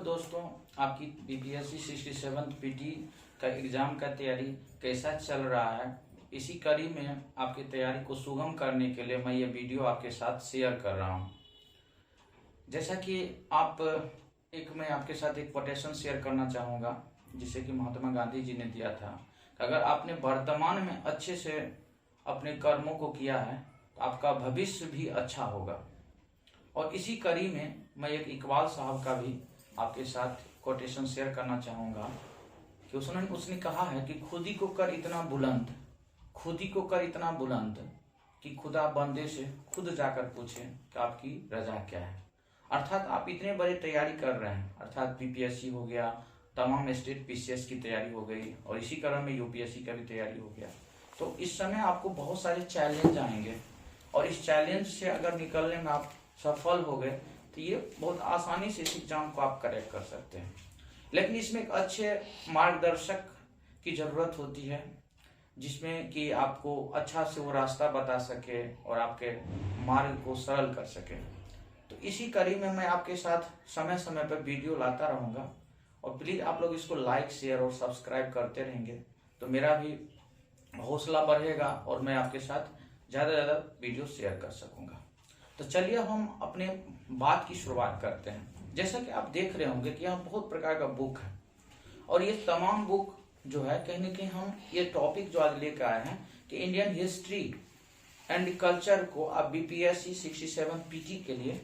दोस्तों, आपकी BPSC 67 PT का एग्जाम का तैयारी कैसा चल रहा है। इसी कड़ी में आपकी तैयारी को सुगम करने के लिए मैं ये वीडियो आपके साथ शेयर कर रहा हूँ। जैसा कि मैं आपके साथ एक कोटेशन शेयर करना चाहूँगा, जिसे कि महात्मा गांधी जी ने दिया था। अगर आपने वर्तमान में अच्छे से अपने कर्मों को किया है तो आपका भविष्य भी अच्छा होगा। और इसी कड़ी में मैं एक इकबाल साहब का भी आपके साथ कोटेशन शेयर करना चाहूँगा कि उसने कहा है कि खुद ही को कर इतना बुलंद कि खुदा बंदे से खुद जाकर पूछे कि आपकी रजा क्या है। अर्थात आप इतने बड़े तैयारी कर रहे हैं, अर्थात बीपीएससी हो गया, तमाम स्टेट पीसीएस की तैयारी हो गई और इसी क्रम में यूपीएससी का भी तैयारी हो गया। तो इस समय आपको बहुत सारे चैलेंज आएंगे और इस चैलेंज से अगर निकलने में आप सफल हो गए तो ये बहुत आसानी से इस एग्जाम को आप करेक्ट कर सकते हैं। लेकिन इसमें एक अच्छे मार्गदर्शक की जरूरत होती है, जिसमें कि आपको अच्छा से वो रास्ता बता सके और आपके मार्ग को सरल कर सके। तो इसी कड़ी में मैं आपके साथ समय समय पर वीडियो लाता रहूँगा और प्लीज़ आप लोग इसको लाइक, शेयर और सब्सक्राइब करते रहेंगे तो मेरा भी हौसला बढ़ेगा और मैं आपके साथ ज़्यादा से ज़्यादा वीडियो शेयर कर सकूँगा। तो चलिए हम अपने बात की शुरुआत करते हैं। जैसा कि आप देख रहे होंगे कि यहाँ बहुत प्रकार का बुक है और ये तमाम बुक जो है कहीं ना कहीं हम ये टॉपिक जो आज लेकर आए हैं कि इंडियन हिस्ट्री एंड कल्चर को आप बीपीएससी 67 पीटी के लिए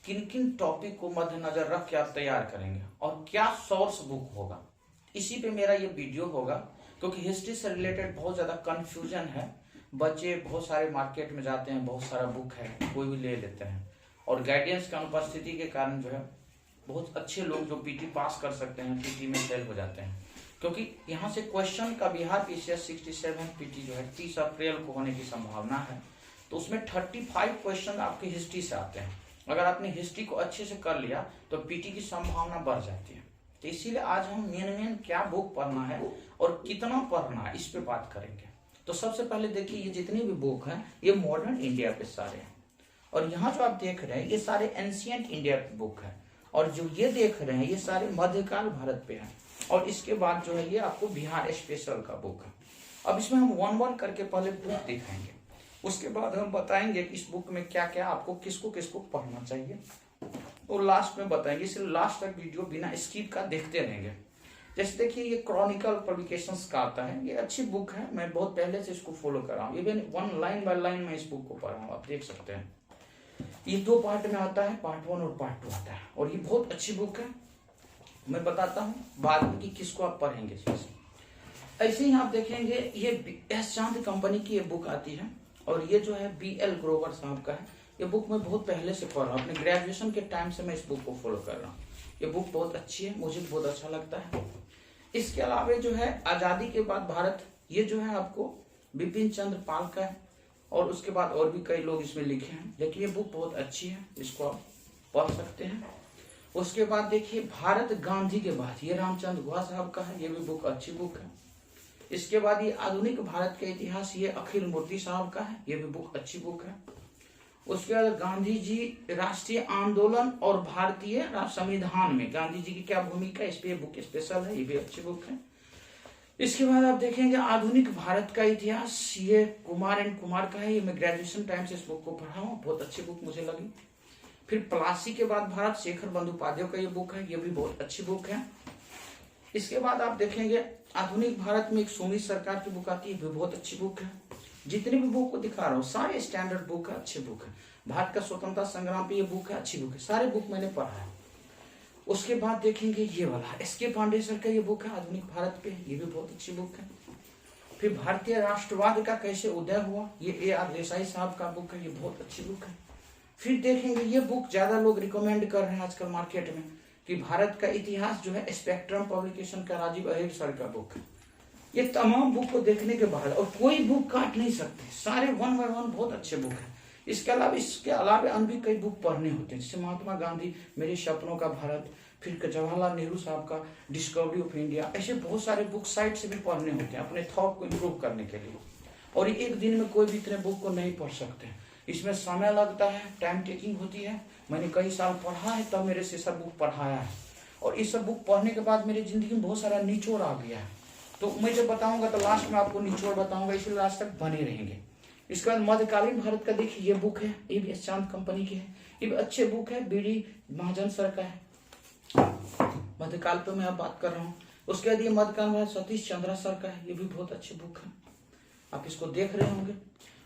किन किन टॉपिक को मद्देनजर रख के आप तैयार करेंगे और क्या सोर्स बुक होगा, इसी पे मेरा ये वीडियो होगा। क्योंकि हिस्ट्री से रिलेटेड बहुत ज्यादा कंफ्यूजन है, बच्चे बहुत सारे मार्केट में जाते हैं, बहुत सारा बुक है, कोई भी ले लेते हैं और गाइडेंस की अनुपस्थिति के कारण जो है बहुत अच्छे लोग जो पीटी पास कर सकते हैं पीटी में फेल हो जाते हैं। क्योंकि यहाँ से क्वेश्चन का बिहार पीसीएस 67 पीटी जो है 30 अप्रैल को होने की संभावना है, तो उसमें 35 क्वेश्चन आपके हिस्ट्री से आते हैं। अगर आपने हिस्ट्री को अच्छे से कर लिया तो पीटी की संभावना बढ़ जाती है। तो इसीलिए आज हम मेन क्या बुक पढ़ना है और कितना पढ़ना है इस पे बात करेंगे। तो सबसे पहले देखिए, ये जितनी भी बुक हैं ये मॉडर्न इंडिया पे सारे हैं और यहाँ जो आप देख रहे हैं ये सारे एंशिएंट इंडिया की बुक है और जो ये देख रहे हैं ये सारे मध्यकाल भारत पे हैं और इसके बाद जो है ये आपको बिहार स्पेशल का बुक है। अब इसमें हम वन करके पहले बुक दिखाएंगे, उसके बाद हम बताएंगे कि इस बुक में क्या क्या आपको किसको किसको पढ़ना चाहिए और लास्ट में बताएंगे। इसलिए लास्ट तक वीडियो बिना स्किप का देखते रहेंगे। जैसे देखिए ये क्रॉनिकल पब्लिकेशंस का आता है, ये अच्छी बुक है, मैं बहुत पहले से इसको फॉलो कर रहा हूँ। Even one line by line मैं इस बुक को पढ़ रहा हूँ, आप देख सकते हैं। ये 2 पार्ट में आता है, पार्ट 1 और पार्ट 2 आता है और ये बहुत अच्छी बुक है। मैं बताता हूँ बाद में कि किसको आप पढ़ेंगे। ऐसे ही आप देखेंगे ये एस चांद कंपनी की ये बुक आती है और ये जो है BL ग्रोवर साहब का है। ये बुक मैं बहुत पहले से पढ़ रहा हूँ, अपने ग्रेजुएशन के टाइम से मैं इस बुक को फॉलो कर रहा हूँ। ये बुक बहुत अच्छी है, मुझे बहुत अच्छा लगता है। इसके अलावा जो है आजादी के बाद भारत, ये जो है आपको बिपिन चंद्र पाल का है और उसके बाद और भी कई लोग इसमें लिखे हैं, लेकिन ये बुक बहुत अच्छी है, इसको आप पढ़ सकते हैं। उसके बाद देखिए भारत गांधी के बाद, ये रामचंद्र गुहा साहब का है, ये भी बुक अच्छी बुक है। इसके बाद ये आधुनिक भारत का इतिहास, ये अखिल मूर्ति साहब का है, ये भी बुक अच्छी बुक है। उसके बाद गांधी जी राष्ट्रीय आंदोलन और भारतीय संविधान में गांधी जी की क्या भूमिका, इस पे बुक स्पेशल है, ये भी अच्छी बुक है। इसके बाद आप देखेंगे आधुनिक भारत का इतिहास, ये कुमार का है, ये मैं ग्रेजुएशन टाइम से इस बुक को पढ़ा हूँ, बहुत अच्छी बुक मुझे लगी। फिर प्लासी के बाद भारत, शेखर बंदोपाध्याय का ये बुक है, ये भी बहुत अच्छी बुक है। इसके बाद आप देखेंगे आधुनिक भारत में एक सोमी सरकार की बुक आती है, भी बहुत अच्छी बुक है। जितने भी बुक को दिखा रहा हूँ सारे स्टैंडर्ड बुक है, अच्छे बुक है। भारत का स्वतंत्रता संग्राम पे ये बुक है, अच्छी बुक है, सारे बुक मैंने पढ़ा है। उसके बाद देखेंगे ये वाला SK पांडे सर का ये बुक है, आधुनिक भारत पे, ये भी बहुत अच्छी बुक है। फिर भारतीय राष्ट्रवाद का कैसे उदय हुआ, ये AR देसाई साहब का बुक है, ये बहुत अच्छी बुक है। फिर देखेंगे ये बुक ज्यादा लोग रिकमेंड कर रहे हैं आजकल मार्केट में कि भारत का इतिहास जो है स्पेक्ट्रम पब्लिकेशन का राजीव अहिर सर का बुक है। ये तमाम बुक को देखने के बाद और कोई बुक काट नहीं सकते, सारे 1 बाय 1 बहुत अच्छे बुक है। इसके अलावा अन्य भी कई बुक पढ़ने होते हैं, जैसे महात्मा गांधी मेरे सपनों का भारत, फिर जवाहरलाल नेहरू साहब का डिस्कवरी ऑफ इंडिया, ऐसे बहुत सारे बुक साइट से भी पढ़ने होते हैं अपने थॉट को इम्प्रूव करने के लिए। और एक दिन में कोई भी इतने बुक को नहीं पढ़ सकते, इसमें समय लगता है, टाइम टेकिंग होती है। मैंने कई साल पढ़ा है तब मेरे से सब बुक पढ़ाया है और इस सब बुक पढ़ने के बाद मेरी जिंदगी में बहुत सारा निचोड़ आ गया है। तो मैं जब बताऊंगा तो लास्ट में आपको निचोड़ बताऊंगा, इसलिए लास्ट तक बने रहेंगे। इसके बाद मध्यकालीन भारत का देखिए ये बुक है, ये भी चांद कंपनी की है, ये भी अच्छे बुक है, बीडी महाजन सर का है। मध्यकाल पे मैं अब बात कर रहा हूँ। उसके बाद ये मध्यकाल भारत सतीश चंद्रा सर का है, ये भी बहुत अच्छी बुक है, आप इसको देख रहे होंगे।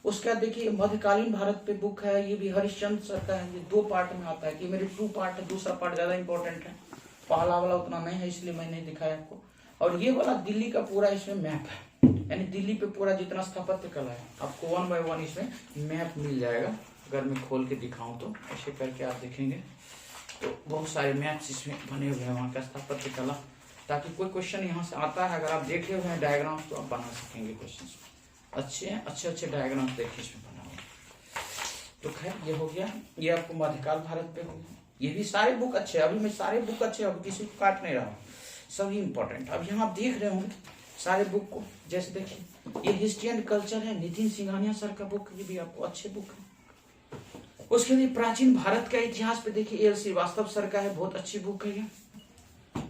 उसके बाद देखिए मध्यकालीन भारत पे बुक है, ये भी हरिश्चंद्र सर का है, ये 2 पार्ट में आता है कि मेरे 2 पार्ट है, दूसरा पार्ट ज्यादा इंपॉर्टेंट है, पहला वाला उतना नहीं है इसलिए मैं नहीं दिखाया आपको। और ये वाला दिल्ली का पूरा इसमें मैप है, यानी दिल्ली पे पूरा जितना स्थापत्य कला है आपको 1 बाय 1 इसमें मैप मिल जाएगा। अगर मैं खोल के दिखाऊं तो ऐसे करके आप देखेंगे तो बहुत सारे मैप्स इसमें बने हुए हैं वहाँ का स्थापत्य कला, ताकि कोई क्वेश्चन यहाँ से आता है अगर आप देखे हुए हैं डायग्राम्स तो आप बना सकेंगे क्वेश्चन। अच्छे डायग्राम्स देखिए इसमें बना हुआ। तो खैर ये हो गया, ये आपको मध्यकाल भारत पे हो गया। ये भी सारे बुक अच्छे, अभी मैं सारे बुक अच्छे, अभी किसी को काट नहीं रहा हूँ, सभी इंपॉर्टेंट। अब यहाँ आप देख रहे होंगे सारे बुक को, जैसे देखिए ये हिस्ट्री एंड कल्चर है, नितिन सिंघानिया सर का बुक, ये भी आपको अच्छे बुक है। उसके लिए प्राचीन भारत का इतिहास पे देखिए एल श्रीवास्तव सर का है, बहुत अच्छी बुक है ये।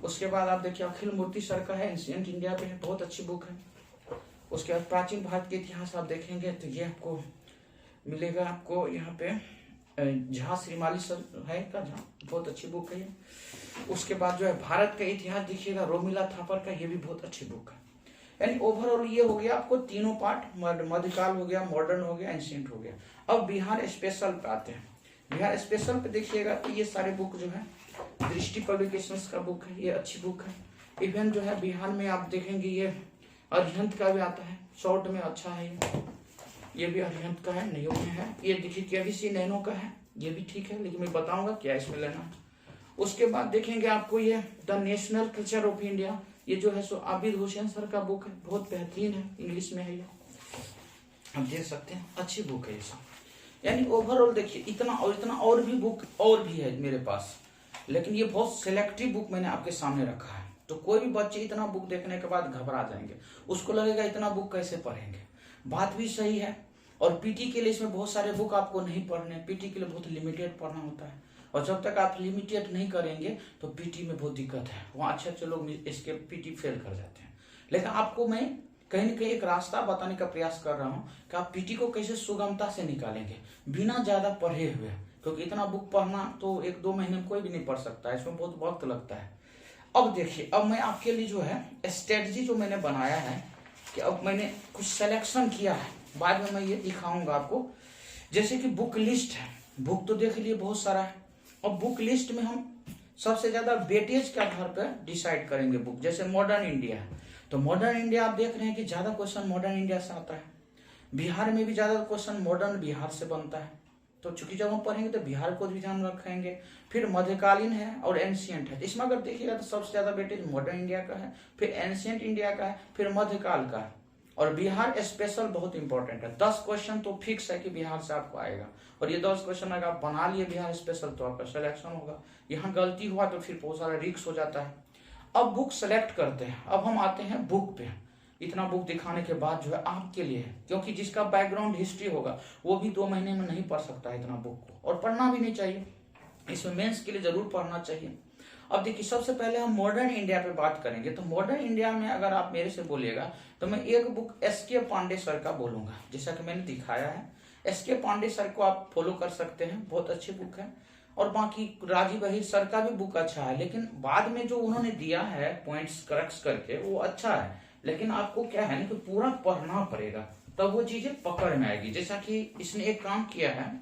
उसके बाद आप देखिए अखिल मूर्ति सर का है, एंशिएंट इंडिया पे है, बहुत अच्छी बुक है। उसके बाद प्राचीन भारत के इतिहास आप देखेंगे तो ये आपको मिलेगा, आपको यहाँ पे झा श्रीमाली सर है का, झा बहुत अच्छी बुक है ये। उसके बाद जो है भारत का इतिहास देखिएगा रोमिला थापर का, ये भी बहुत अच्छी बुक है। यानी ओवरऑल ये हो गया आपको तीनों पार्ट, मध्यकाल हो गया, मॉडर्न हो गया, एंशिएंट हो गया। अब बिहार स्पेशल पे आते हैं। बिहार स्पेशल पे देखिएगा तो ये सारे बुक जो है दृष्टि पब्लिकेशंस का बुक है, ये अच्छी बुक है। इवन जो है बिहार में आप देखेंगे ये अरिहंत का भी आता है, शॉर्ट में अच्छा है ये भी अरिहंत का है, नयो में है। ये देखिए केबीसी नैनो का है, ये भी ठीक है, लेकिन मैं बताऊंगा क्या इसमें लेना है। उसके बाद देखेंगे आपको ये the national culture of India, ये जो है सो आबिद हुसैन सर का बुक है, बहुत बेहतरीन है, इंग्लिश में है ये, आप देख सकते हैं, अच्छी बुक है ये सब। यानी ओवरऑल देखिए इतना और भी बुक और भी है मेरे पास, लेकिन ये बहुत सिलेक्टिव बुक मैंने आपके सामने रखा है। तो कोई भी बच्चे इतना बुक देखने के बाद घबरा जाएंगे, उसको लगेगा इतना बुक कैसे पढ़ेंगे। बात भी सही है। और पीटी के लिए इसमें बहुत सारे बुक आपको नहीं पढ़ने, पीटी के लिए बहुत लिमिटेड पढ़ना होता है, और जब तक आप लिमिटेड नहीं करेंगे तो पीटी में बहुत दिक्कत है, वहाँ अच्छे लोग इसके पीटी फेल कर जाते हैं। लेकिन आपको मैं कहीं न कहीं एक रास्ता बताने का प्रयास कर रहा हूँ कि आप पीटी को कैसे सुगमता से निकालेंगे बिना ज्यादा पढ़े हुए, क्योंकि इतना बुक पढ़ना तो 1-2 महीने में कोई भी नहीं पढ़ सकता है, इसमें बहुत वक्त लगता है। अब देखिए, अब मैं आपके लिए जो है स्ट्रेटजी जो मैंने बनाया है कि अब मैंने कुछ सिलेक्शन किया है, बाद में मैं ये दिखाऊंगा आपको। जैसे कि बुक लिस्ट है, बुक तो देख लिए बहुत सारा है, और बुक लिस्ट में हम सबसे ज्यादा वेटेज के आधार पर डिसाइड करेंगे बुक। जैसे मॉडर्न इंडिया है, तो मॉडर्न इंडिया आप देख रहे हैं कि ज्यादा क्वेश्चन मॉडर्न इंडिया से आता है। बिहार में भी ज्यादा क्वेश्चन मॉडर्न बिहार से बनता है, तो चूंकि जब हम पढ़ेंगे तो बिहार को भी ध्यान रखेंगे। फिर मध्यकालीन है और एंशिएंट है, इसमें अगर देखिएगा तो सबसे ज्यादा वेटेज मॉडर्न इंडिया का है, फिर एंशिएंट इंडिया का है, फिर मध्यकाल का है, और बिहार स्पेशल बहुत इंपॉर्टेंट है। 10 क्वेश्चन तो फिक्स है कि बिहार से आपको आएगा, और ये 10 क्वेश्चन अगर आप बना लिए बिहार स्पेशल तो आपका सिलेक्शन होगा। यहाँ गलती हुआ तो फिर बहुत सारा रिस्क हो जाता है। अब बुक सेलेक्ट करते हैं, अब हम आते हैं बुक पे। इतना बुक दिखाने के बाद जो है आपके लिए है, क्योंकि जिसका बैकग्राउंड हिस्ट्री होगा वो भी 2 महीने में नहीं पढ़ सकता है इतना बुक को, और पढ़ना भी नहीं चाहिए, इसमें मेंस के लिए जरूर पढ़ना चाहिए। अब देखिए, सबसे पहले हम मॉडर्न इंडिया पे बात करेंगे। तो मॉडर्न इंडिया में अगर आप मेरे से बोलिएगा तो मैं एक बुक एस.के. पांडे सर का बोलूंगा, जैसा कि मैंने दिखाया है। एस.के. पांडे सर को आप फॉलो कर सकते हैं, बहुत अच्छी बुक है। और बाकी राजीव अहिर सर का भी बुक अच्छा है, लेकिन बाद में जो उन्होंने दिया है पॉइंट्स करेक्ट करके वो अच्छा है, लेकिन आपको क्या है ना कि पूरा पढ़ना पड़ेगा, तब वो चीजें पकड़ में आएगी। जैसा कि इसने एक काम किया है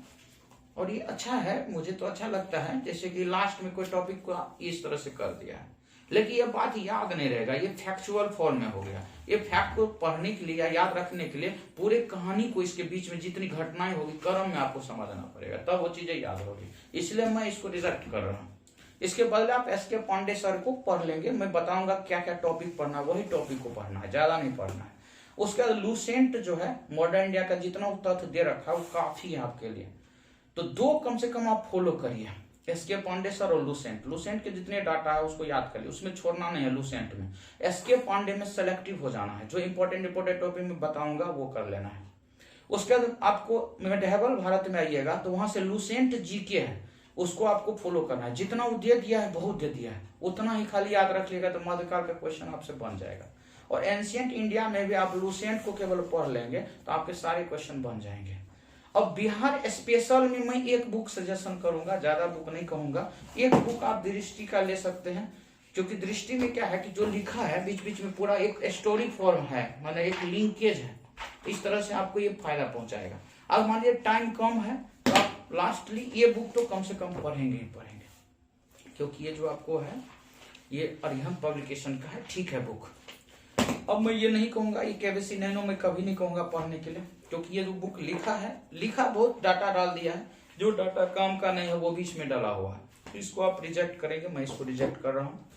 और ये अच्छा है, मुझे तो अच्छा लगता है, जैसे कि लास्ट में कोई टॉपिक को इस तरह से कर दिया है, लेकिन ये बात याद नहीं रहेगा, ये फैक्चुअल फॉर्म में हो गया। ये फैक्ट को पढ़ने के लिए या याद रखने के लिए पूरे कहानी को, इसके बीच में जितनी घटनाएं होगी क्रम में आपको समझना पड़ेगा, तब वो चीजें याद होगी, इसलिए मैं इसको रिजेक्ट कर रहा हूँ। इसके बदले आप एस.के. पांडे सर को पढ़ लेंगे, मैं बताऊंगा क्या क्या टॉपिक पढ़ना है, वही टॉपिक को पढ़ना है, ज्यादा नहीं पढ़ना है। उसके बाद लूसेंट जो है मॉडर्न इंडिया का जितना तथ्य दे रखा है वो काफी है आपके लिए, तो 2 कम से कम आप फॉलो करिए, एस.के. पांडे सर और लूसेंट। लूसेंट के जितने डाटा है उसको याद करिए, उसमें छोड़ना नहीं है। लूसेंट में एस.के. पांडे में सेलेक्टिव हो जाना है, जो इंपॉर्टेंट टॉपिक में बताऊंगा वो कर लेना है। उसके बाद आपको मेडिएवल भारत में आइएगा तो वहां से लूसेंट जीके है, उसको आपको फॉलो करना है। जितना वो दे दिया है बहुत दे दिया है, उतना ही खाली याद रख लेगा तो मध्यकाल का क्वेश्चन आपसे बन जाएगा। और एंशियंट इंडिया में भी आप लुसेंट को केवल पढ़ लेंगे तो आपके सारे क्वेश्चन बन जाएंगे। अब बिहार स्पेशल में मैं एक बुक सजेशन करूंगा, ज्यादा बुक नहीं कहूंगा, एक बुक आप दृष्टि का ले सकते हैं, क्योंकि दृष्टि में क्या है कि जो लिखा है बीच बीच में पूरा एक स्टोरी फॉर्म है, माने एक लिंकेज है, इस तरह से आपको ये फायदा पहुंचाएगा। अब मान लीजिए टाइम कम है तो आप लास्टली ये बुक तो कम से कम पढ़ेंगे ही पढ़ेंगे, क्योंकि ये जो आपको है ये अरिहंत पब्लिकेशन का है, ठीक है बुक। अब मैं ये नहीं कहूंगा, ये केबीसी नैनो में कभी नहीं कहूंगा पढ़ने के लिए, क्योंकि ये जो बुक लिखा बहुत डाटा डाल दिया है, जो डाटा काम का नहीं है वो भी इसमें डाला हुआ है, तो इसको आप रिजेक्ट करेंगे, मैं इसको रिजेक्ट कर रहा हूँ।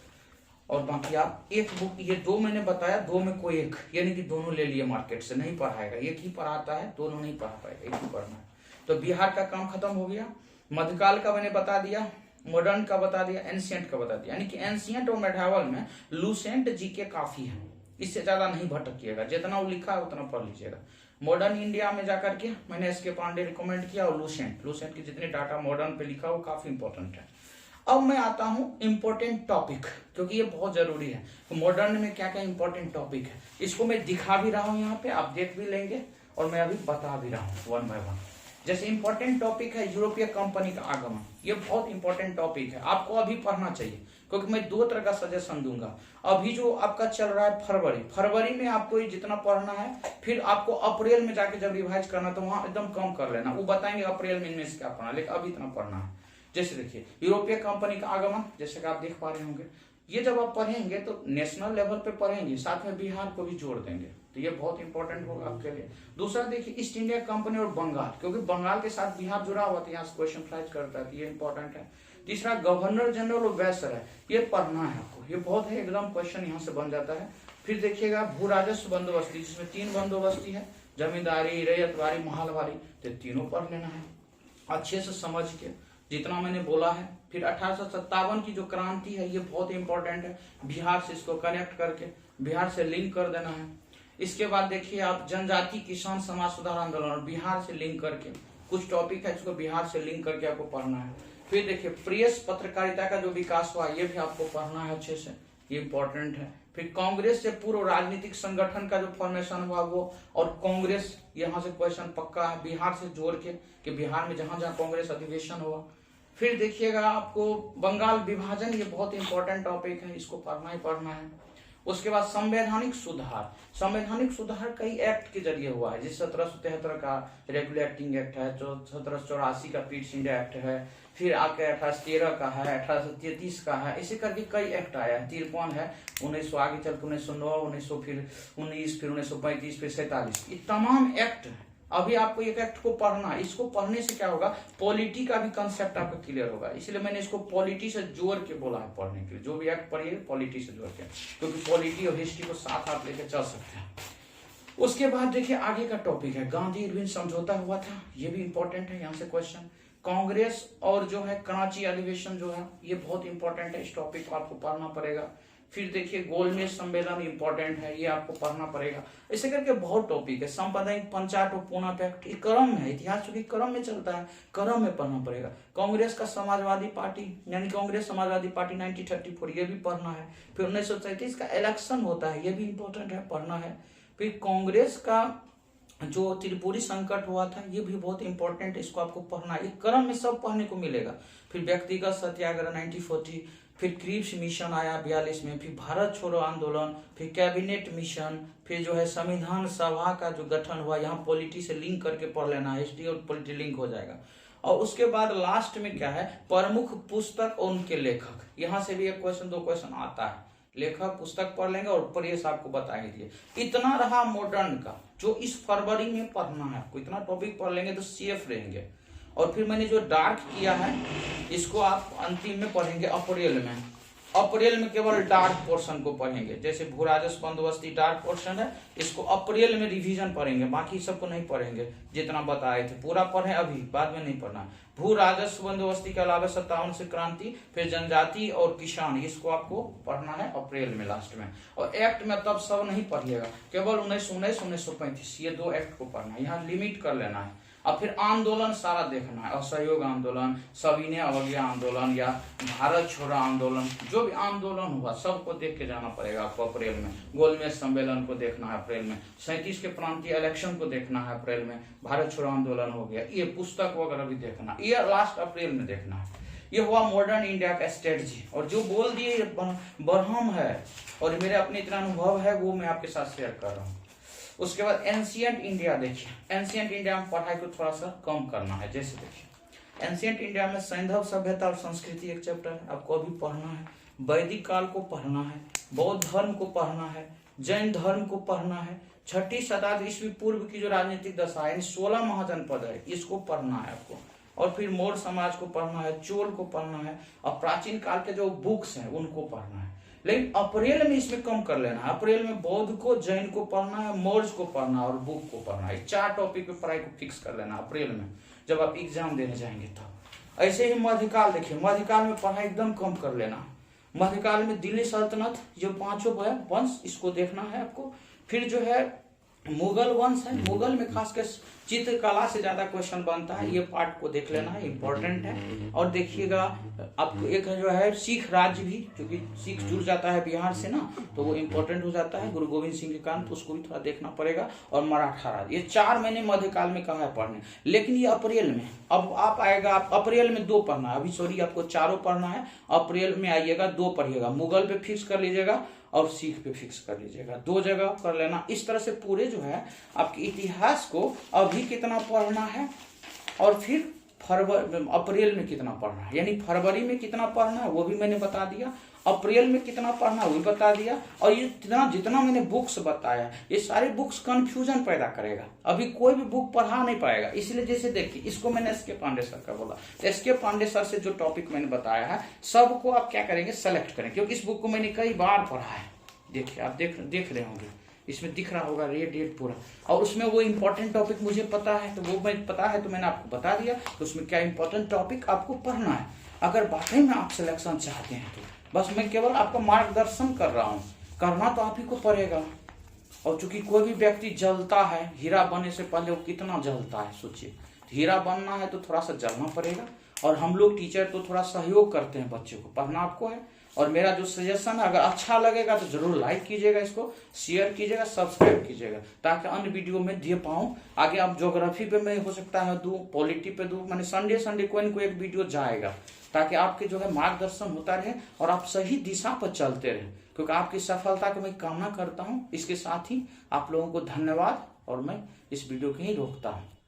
और बाकी आप एक बुक, ये दो मैंने बताया, दो में कोई एक, यानी कि दोनों ले लिए मार्केट से, नहीं पढ़ाएगा, एक ही पढ़ाता है, दोनों नहीं पढ़ा पाएगा, एक ही पढ़ना है। तो बिहार का काम खत्म हो गया, मध्यकाल का मैंने बता दिया, मॉडर्न का बता दिया, एंशियंट का बता दिया, यानी कि एंशियंट और मेडावल में लुसेंट जीके काफी है, इससे ज्यादा नहीं भटकिएगा, जितना वो लिखा है उतना पढ़ लीजिएगा। मॉडर्न इंडिया में जाकर के मैंने एस के पांडे रिकमेंड किया, और लुसेंट के जितने डाटा मॉडर्न पे लिखा वो काफी इंपॉर्टेंट है। अब मैं आता हूं इंपॉर्टेंट टॉपिक, क्योंकि ये बहुत जरूरी है, तो मॉडर्न में क्या क्या इंपॉर्टेंट टॉपिक है इसको मैं दिखा भी रहा हूं, यहाँ पे आप देख भी लेंगे, और मैं अभी बता भी रहा हूँ वन बाय वन। जैसे इंपॉर्टेंट टॉपिक है यूरोपीय कंपनी का आगमन, ये बहुत इंपॉर्टेंट टॉपिक है, आपको अभी पढ़ना चाहिए, क्योंकि मैं दो तरह का सजेशन दूंगा। अभी जो आपका चल रहा है फरवरी में आपको ये जितना पढ़ना है, फिर आपको अप्रैल में जाके जब रिवाइज करना तो वहां एकदम कम कर लेना, वो बताएंगे अप्रैल में इनमें से क्या पढ़ना, लेकिन अभी इतना पढ़ना है। जैसे देखिए यूरोपीय कंपनी का आगमन, जैसे कि आप देख पा रहे होंगे, ये जब आप पढ़ेंगे तो नेशनल लेवल पे पढ़ेंगे, साथ में बिहार को भी जोड़ देंगे, तो ये बहुत इंपॉर्टेंट होगा आपके लिए। दूसरा देखिए ईस्ट इंडिया कंपनी और बंगाल, क्योंकि बंगाल के साथ बिहार जुड़ा हुआ था, यहाँ से क्वेश्चन फ्लाइज करता है, ये इंपॉर्टेंट है। तीसरा गवर्नर जनरल और वायसराय, ये पढ़ना है आपको, ये बहुत है, एकदम क्वेश्चन यहाँ से बन जाता है। फिर देखिएगा भू राजस्व बंदोबस्ती, जिसमें 3 बंदोबस्ती है, जमींदारी, रैयतवारी, महलवारी, तो तीनों पढ़ लेना है अच्छे से समझ के, जितना मैंने बोला है। फिर 1857 की जो क्रांति है ये बहुत इंपॉर्टेंट है, बिहार से इसको कनेक्ट करके बिहार से लिंक कर देना है। इसके बाद देखिए आप जनजाति किसान समाज सुधार आंदोलन, और बिहार से लिंक करके कुछ टॉपिक है इसको बिहार से लिंक करके आपको पढ़ना है। फिर देखिए प्रेस पत्रकारिता का जो विकास हुआ ये भी आपको पढ़ना है अच्छे से, ये इंपॉर्टेंट है। फिर कांग्रेस से पूर्व राजनीतिक संगठन का जो फॉर्मेशन हुआ वो, और कांग्रेस, यहाँ से क्वेश्चन पक्का है बिहार से जोड़ के, कि बिहार में जहां जहां कांग्रेस अधिवेशन हुआ। फिर देखिएगा आपको बंगाल विभाजन, ये बहुत इंपॉर्टेंट टॉपिक है, इसको पढ़ना ही पढ़ना है। उसके बाद संवैधानिक सुधार कई एक्ट के जरिए हुआ है, जिस 1773 का रेगुलेटिंग एक्ट है, जो 1784 का पीट्स इंडिया एक्ट है, फिर आके 1813 का है, 1833 का है, इसी करके कई एक्ट आया है, 53 है, 1900 आगे चल के 1909, 1900 फिर 19, फिर 1935, फिर 47, ये तमाम एक्ट है। अभी आपको एक एक्ट को पढ़ना, इसको पढ़ने से क्या होगा, पॉलिटी का भी कंसेप्ट आपको क्लियर होगा, इसलिए मैंने इसको पॉलिटी से जोड़ के बोला है पढ़ने के लिए, जो भी एक्ट पढ़िए पॉलिटी से जोड़ के, क्योंकि पॉलिटी और हिस्ट्री को साथ आप लेके चल सकते हैं। उसके बाद देखिए आगे का टॉपिक है गांधी इरविन समझौता हुआ था, ये भी इंपॉर्टेंट है, यहाँ से क्वेश्चन। कांग्रेस और जो है कराची अधिवेशन जो है ये बहुत इंपॉर्टेंट है, इस टॉपिक को आपको पढ़ना पड़ेगा। फिर देखिए गोलमेज सम्मेलन इंपॉर्टेंट है, ये आपको पढ़ना पड़ेगा। ऐसे करके बहुत टॉपिक है, सांप्रदायिक पंचायत और पूना पैक्ट, ये क्रम है, इतिहास के क्रम में चलता है, क्रम में पढ़ना पड़ेगा। कांग्रेस का समाजवादी पार्टी, यानी कांग्रेस समाजवादी पार्टी 1934, ये भी पढ़ना है। फिर 1937 का इलेक्शन होता है, ये भी इंपॉर्टेंट है, पढ़ना है। फिर कांग्रेस का जो त्रिपुरी संकट हुआ था ये भी बहुत इंपॉर्टेंट है, इसको आपको पढ़ना है, एक क्रम में सब पढ़ने को मिलेगा। फिर व्यक्तिगत सत्याग्रह 1940, फिर क्रिप्स मिशन आया 42 में, फिर भारत छोड़ो आंदोलन, फिर कैबिनेट मिशन, फिर जो है संविधान सभा का जो गठन हुआ, यहाँ पॉलिटी से लिंक करके पढ़ लेना है, हिस्ट्री और पॉलिटी लिंक हो जाएगा। और उसके बाद लास्ट में क्या है, प्रमुख पुस्तक और उनके लेखक, यहाँ से भी एक क्वेश्चन 2 क्वेश्चन आता है, लेखक पुस्तक पढ़ लेंगे और प्रेस आपको बता ही दिए। इतना रहा मॉडर्न का, जो इस फरवरी में पढ़ना है आपको, इतना टॉपिक पढ़ लेंगे तो सेफ रहेंगे। और फिर मैंने जो डार्क किया है इसको आप अंतिम में पढ़ेंगे अप्रैल में केवल डार्क पोर्शन को पढ़ेंगे, जैसे भू राजस्व बंदोबस्ती डार्क पोर्शन है, इसको अप्रैल में रिवीजन पढ़ेंगे, बाकी सबको नहीं पढ़ेंगे, जितना बताए थे पूरा पढ़े, अभी बाद में नहीं पढ़ना। भू राजस्व बंदोबस्ती के अलावा 57 से क्रांति, फिर जनजाति और किसान, इसको आपको पढ़ना है अप्रैल में लास्ट में। और एक्ट में तब सब नहीं पढ़िएगा, केवल 1919, 1935, ये 2 एक्ट को पढ़ना है, यहाँ लिमिट कर लेना है। अब फिर आंदोलन सारा देखना है, असहयोग आंदोलन, सविनय अवज्ञा आंदोलन या भारत छोड़ो आंदोलन, जो भी आंदोलन हुआ सबको देख के जाना पड़ेगा आपको। अप्रैल में गोलमेज सम्मेलन को देखना है, अप्रैल में 37 के प्रांतीय इलेक्शन को देखना है, अप्रैल में भारत छोड़ो आंदोलन हो गया, ये पुस्तक वगैरह भी देखना, ये लास्ट अप्रैल में देखना है। ये हुआ मॉडर्न इंडिया का स्ट्रेटजी। और जो बोल दिए बरहम है और मेरे अपने इतना अनुभव है वो मैं आपके साथ शेयर कर रहा हूँ। उसके बाद एंशियंट इंडिया देखिए, एंशियंट इंडिया में पढ़ाई को थोड़ा सा कम करना है। जैसे देखिए एंशियंट इंडिया में सैंधव सभ्यता और संस्कृति एक चैप्टर है, आपको अभी पढ़ना है। वैदिक काल को पढ़ना है, बौद्ध धर्म को पढ़ना है, जैन धर्म को पढ़ना है, 6ठी शताब्दी ईस्वी पूर्व की जो राजनीतिक दशा है, 16 महाजनपद है, इसको पढ़ना है आपको। और फिर मौर्य समाज को पढ़ना है, चोल को पढ़ना है, और प्राचीन काल के जो बुक्स हैं उनको पढ़ना है। लेकिन अप्रैल में इसमें कम कर लेना है। अप्रैल में बौद्ध को, जैन को पढ़ना है, मौर्य को पढ़ना है और बुक को पढ़ना है। 4 टॉपिक पे पढ़ाई को फिक्स कर लेना अप्रैल में जब आप एग्जाम देने जाएंगे तब। ऐसे ही मध्यकाल देखिए, मध्यकाल में पढ़ाई एकदम कम कर लेना। मध्यकाल में दिल्ली सल्तनत, जो 5 वंश, इसको देखना है आपको। फिर जो है मुगल वंश है, मुगल में खासकर चित्रकला से ज्यादा क्वेश्चन बनता है, ये पार्ट को देख लेना है, इंपॉर्टेंट है। और देखिएगा आपको एक जो है सिख राज्य भी, क्योंकि सिख जुड़ जाता है बिहार से ना, तो वो इंपॉर्टेंट हो जाता है गुरु गोविंद सिंह के कारण, तो उसको भी थोड़ा देखना पड़ेगा। और मराठा राज्य, ये 4 महीने मध्यकाल में कहा है पढ़ने। लेकिन ये अप्रैल में, अब आप आएगा, आप अप्रैल में 2 पढ़ना है, अभी सॉरी आपको 4 पढ़ना है। अप्रैल में आइएगा 2 पढ़िएगा, मुगल पे फिक्स कर लीजिएगा और सिख पे फिक्स कर लीजिएगा, 2 जगह कर लेना। इस तरह से पूरे जो है आपके इतिहास को अभी कितना पढ़ना है और फिर अप्रैल में कितना पढ़ना है, यानी फरवरी में कितना पढ़ना है वो भी मैंने बता दिया, अप्रैल में कितना पढ़ना है वो भी बता दिया। और ये जितना मैंने बुक्स बताया, ये सारे बुक्स कंफ्यूजन पैदा करेगा, अभी कोई भी बुक पढ़ा नहीं पाएगा। इसलिए जैसे देखिए, इसको मैंने एस के पांडे सर का बोला, तो एस के पांडे सर से जो टॉपिक मैंने बताया है सबको आप क्या करेंगे, सेलेक्ट करें, क्योंकि इस बुक को मैंने कई बार पढ़ा है। देखिए आप देख रहे होंगे, इसमें दिख रहा होगा रेट पूरा, और उसमें वो इंपॉर्टेंट टॉपिक मुझे पता है, तो वो मैं पता है तो मैंने आपको बता दिया, तो उसमें क्या इंपॉर्टेंट टॉपिक आपको पढ़ना है। अगर वाकई में आप सिलेक्शन चाहते हैं तो बस मैं केवल आपका मार्गदर्शन कर रहा हूँ, करना तो आप ही को पड़ेगा। और चूंकि कोई भी व्यक्ति जलता है, हीरा बनने से पहले वो कितना जलता है सोचिए, हीरा बनना है तो थोड़ा सा जलना पड़ेगा। और हम लोग टीचर तो थोड़ा सहयोग करते हैं बच्चे को, पढ़ना आपको है। और मेरा जो सजेशन है, अगर अच्छा लगेगा तो जरूर लाइक कीजिएगा, इसको शेयर कीजिएगा, सब्सक्राइब कीजिएगा, ताकि अन्य वीडियो में दे पाऊं आगे। आप ज्योग्राफी पे मैं हो सकता है दूं, पॉलिटी पे दूं, मैंने संडे कोई न कोई एक वीडियो जाएगा, ताकि आपके जो है मार्गदर्शन होता रहे और आप सही दिशा पर चलते रहे, क्योंकि आपकी सफलता की मैं कामना करता हूँ। इसके साथ ही आप लोगों को धन्यवाद, और मैं इस वीडियो को ही रोकता हूँ।